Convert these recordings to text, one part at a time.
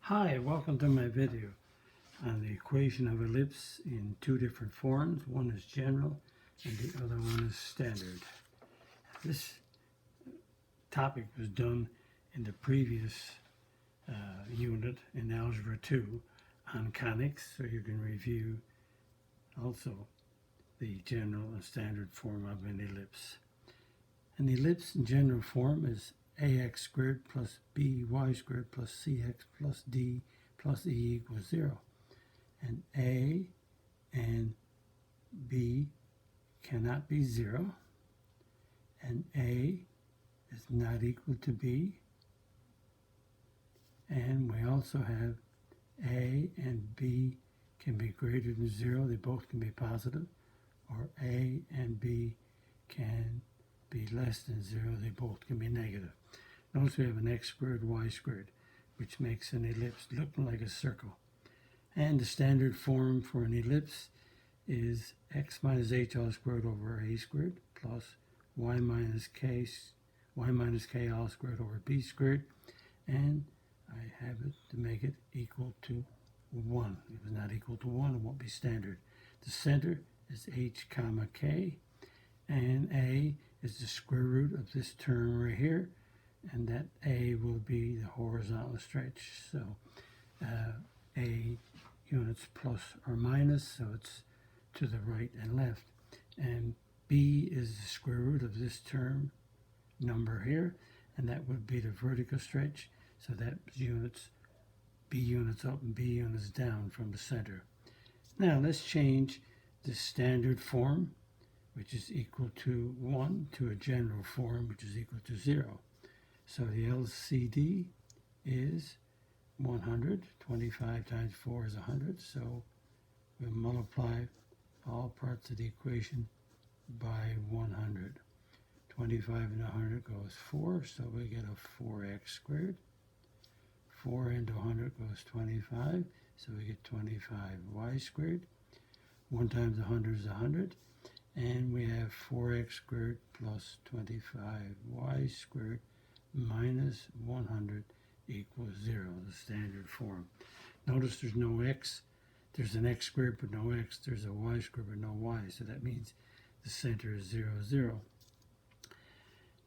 Hi, welcome to my video on the equation of ellipse in two different forms. One is general and the other one is standard. This topic was done in the previous unit in Algebra 2 on conics, so you can review also the general and standard form of an ellipse. An ellipse in general form is ax squared plus by squared plus cx plus d plus e equals 0. And a and b cannot be 0. And a is not equal to b. And we also have a and b can be greater than 0. They both can be positive. Or a and b can be less than 0. They both can be negative. Notice we have an x squared, y squared, which makes an ellipse look like a circle. And the standard form for an ellipse is x minus h all squared over a squared plus y minus k all squared over b squared. And I have it to make it equal to 1. If it's not equal to 1, it won't be standard. The center is h comma k, and a is the square root of this term right here, and that a will be the horizontal stretch. So a units plus or minus, so it's to the right and left. And b is the square root of this term number here, and that would be the vertical stretch. So that units, b units up and b units down from the center. Now let's change the standard form, which is equal to 1, to a general form, which is equal to 0. So the LCD is 100. 25 times 4 is 100. So we'll multiply all parts of the equation by 100. 25 and 100 goes 4, so we get a 4x squared. 4 into 100 goes 25, so we get 25y squared. 1 times 100 is 100. And we have 4x squared plus 25y squared minus 100 equals 0, the standard form. Notice there's no x. There's an x squared but no x. There's a y squared but no y. So that means the center is 0, 0.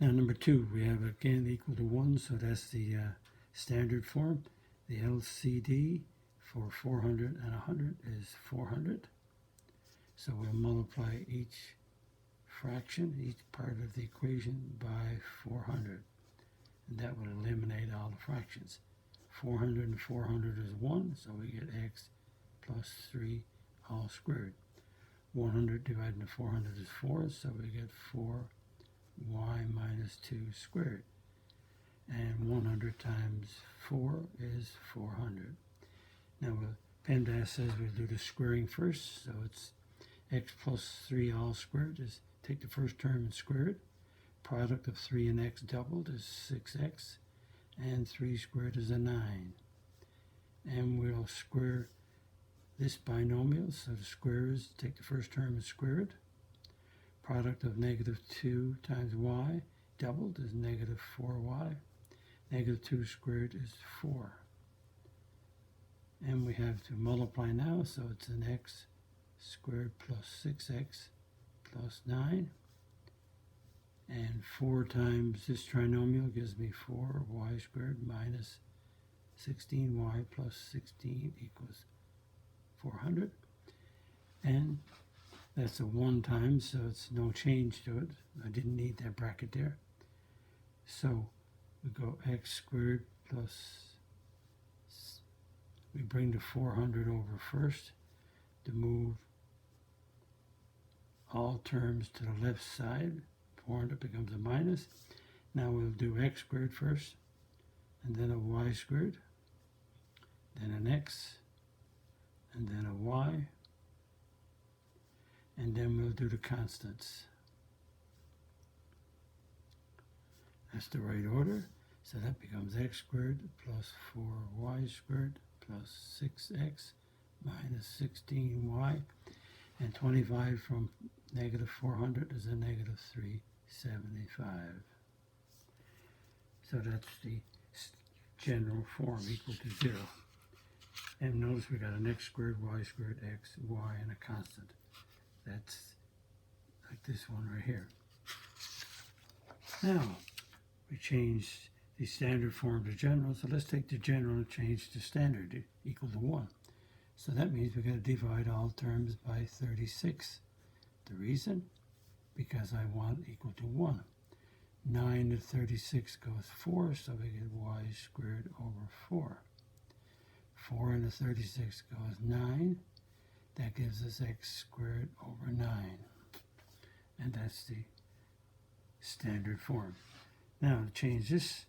Now number 2, we have again equal to 1, so that's the standard form. The LCD for 400 and 100 is 400. So we'll multiply each fraction, each part of the equation by 400. And that would eliminate all the fractions. 400 and 400 is 1, so we get x plus 3 all squared. 100 divided into 400 is 4, so we get 4y minus 2 squared. And 100 times 4 is 400. Now, PEMDAS says we'll do the squaring first, so it's x plus 3 all squared is take the first term and square it. Product of 3 and x doubled is 6x, and 3 squared is a 9. And we'll square this binomial, so the square is take the first term and square it. Product of negative 2 times y doubled is negative 4y. Negative 2 squared is 4. And we have to multiply now, so it's an x squared plus 6x plus 9. And 4 times this trinomial gives me 4y squared minus 16y plus 16 equals 400. And that's a 1 times, so it's no change to it. I didn't need that bracket there. So we go x squared plus, we bring the 400 over first to move all terms to the left side. 400 becomes a minus. Now we'll do x squared first, and then a y squared, then an x, and then a y, and then we'll do the constants. That's the right order. So that becomes x squared plus 4y squared plus 6x minus 16y. And 25 from negative 400 is a negative 375. So that's the general form equal to 0. And notice we got an x squared, y squared, x, y, and a constant. That's like this one right here. Now, we changed the standard form to general, so let's take the general and change to standard equal to 1. So that means we're going to divide all terms by 36. The reason? Because I want equal to 1. 9 to 36 goes 4, so we get y squared over 4. 4 into 36 goes 9. That gives us x squared over 9. And that's the standard form. Now, to change this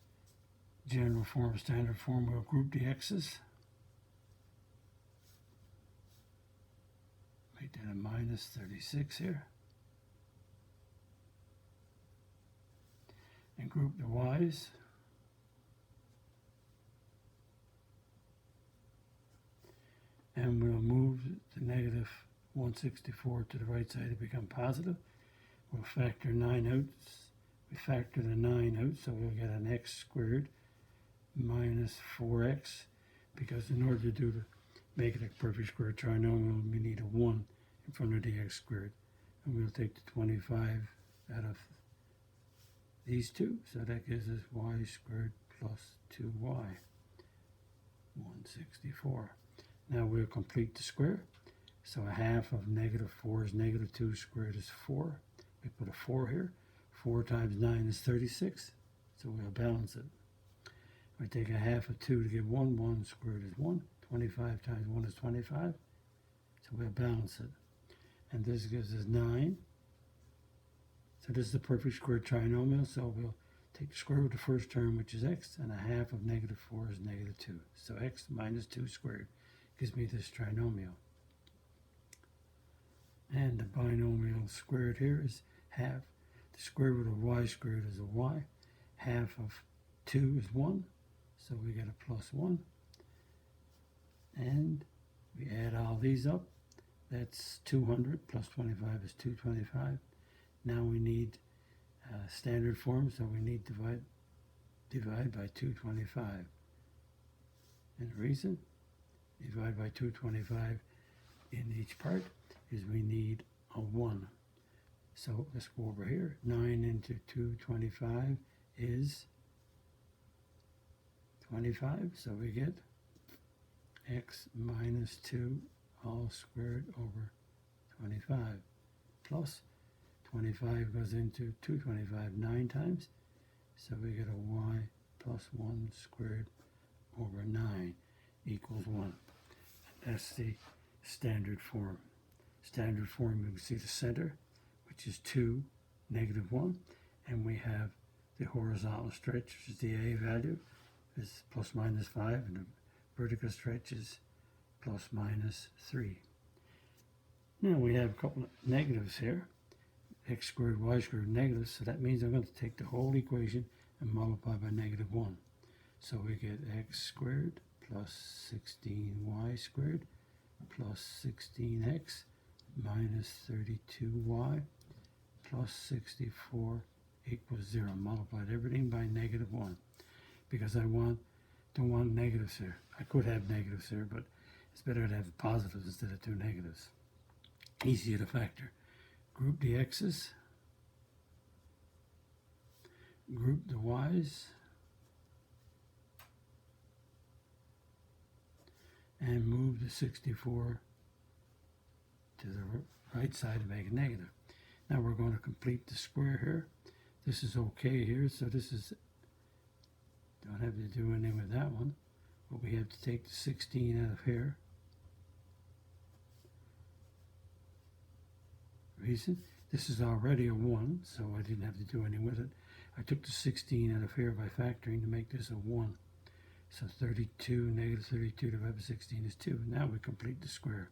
general form to standard form, we'll group the x's. Make that a minus 36 here. And group the y's. And we'll move the negative 164 to the right side to become positive. We'll factor 9 out. We factor the 9 out, so we'll get an x squared minus 4x, because in order to make it a perfect square trinomial, we need a 1 in front of the x squared. And we'll take the 25 out of these two, so that gives us y squared plus 2y, 164. Now we'll complete the square. So a half of negative 4 is negative 2 squared is 4. We put a 4 here. 4 times 9 is 36, so we'll balance it. We take a half of 2 to get 1. 1 squared is 1. 25 times 1 is 25, so we'll balance it. And this gives us 9. So this is the perfect square trinomial, so we'll take the square root of the first term, which is x, and a half of negative 4 is negative 2. So x minus 2 squared gives me this trinomial. And the binomial squared here is half. The square root of y squared is a y. Half of 2 is 1, so we get a plus 1. And we add all these up. That's 200 plus 25 is 225. Now we need standard form, so we need divide by 225. And the reason? Divide by 225 in each part is we need a 1. So let's go over here. 9 into 225 is 25. So we get x minus 2 all squared over 25 plus 25 goes into 225 9 times. So we get a y plus 1 squared over 9 equals 1. That's the standard form. Standard form, you can see the center, which is 2, negative 1, and we have the horizontal stretch, which is the a value, is plus minus 5, and the vertical stretch is plus minus 3. Now we have a couple of negatives here, x squared, y squared, negatives, so that means I'm going to take the whole equation and multiply by negative 1. So we get x squared plus 16y squared plus 16x minus 32y plus 64 equals 0. Multiplied everything by negative 1 because I don't want negatives here. I could have negatives here, but it's better to have positives instead of 2 negatives. Easier to factor. Group the x's, group the y's, and move the 64 to the right side to make it negative. Now we're going to complete the square here. This is okay here, so this is, don't have to do anything with that one, but we have to take the 16 out of here. Reason? This is already a 1, so I didn't have to do anything with it. I took the 16 out of here by factoring to make this a 1. So 32, negative 32 divided by 16 is 2. Now we complete the square.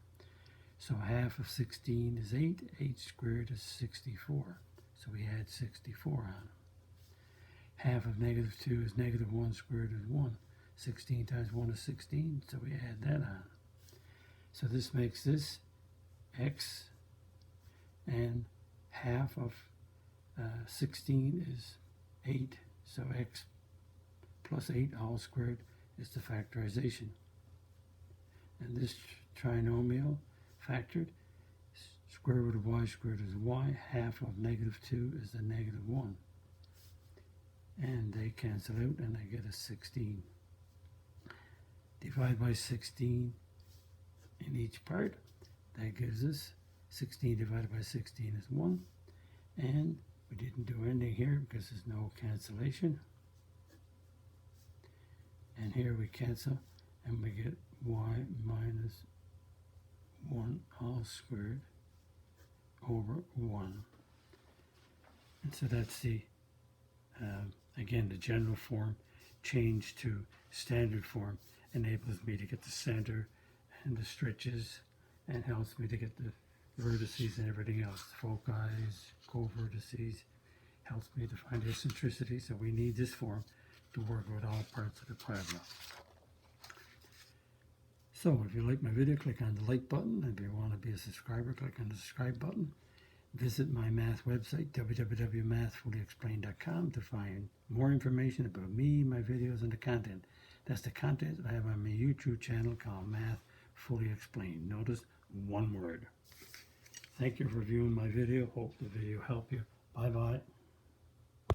So half of 16 is 8. 8 squared is 64. So we add 64 on. Half of negative 2 is negative 1 squared is 1. 16 times 1 is 16, so we add that on. So this makes this x, and half of 16 is 8. So x plus 8 all squared is the factorization. And this trinomial factored, square root of y squared is y, half of negative 2 is the negative 1. And they cancel out and I get a 16. Divide by 16 in each part. That gives us 16 divided by 16 is 1. And we didn't do anything here because there's no cancellation. And here we cancel and we get y minus 1 all squared over 1. And so that's the, again, the general form. Change to standard form enables me to get the center and the stretches and helps me to get the vertices and everything else. Foci, co-vertices, helps me to find eccentricity. So we need this form to work with all parts of the parabola. So if you like my video, click on the like button. If you want to be a subscriber, click on the subscribe button. Visit my math website, www.mathfullyexplained.com, to find more information about me, my videos, and the content. That's the content I have on my YouTube channel called Math Fully Explained. Notice one word. Thank you for viewing my video. Hope the video helped you. Bye-bye.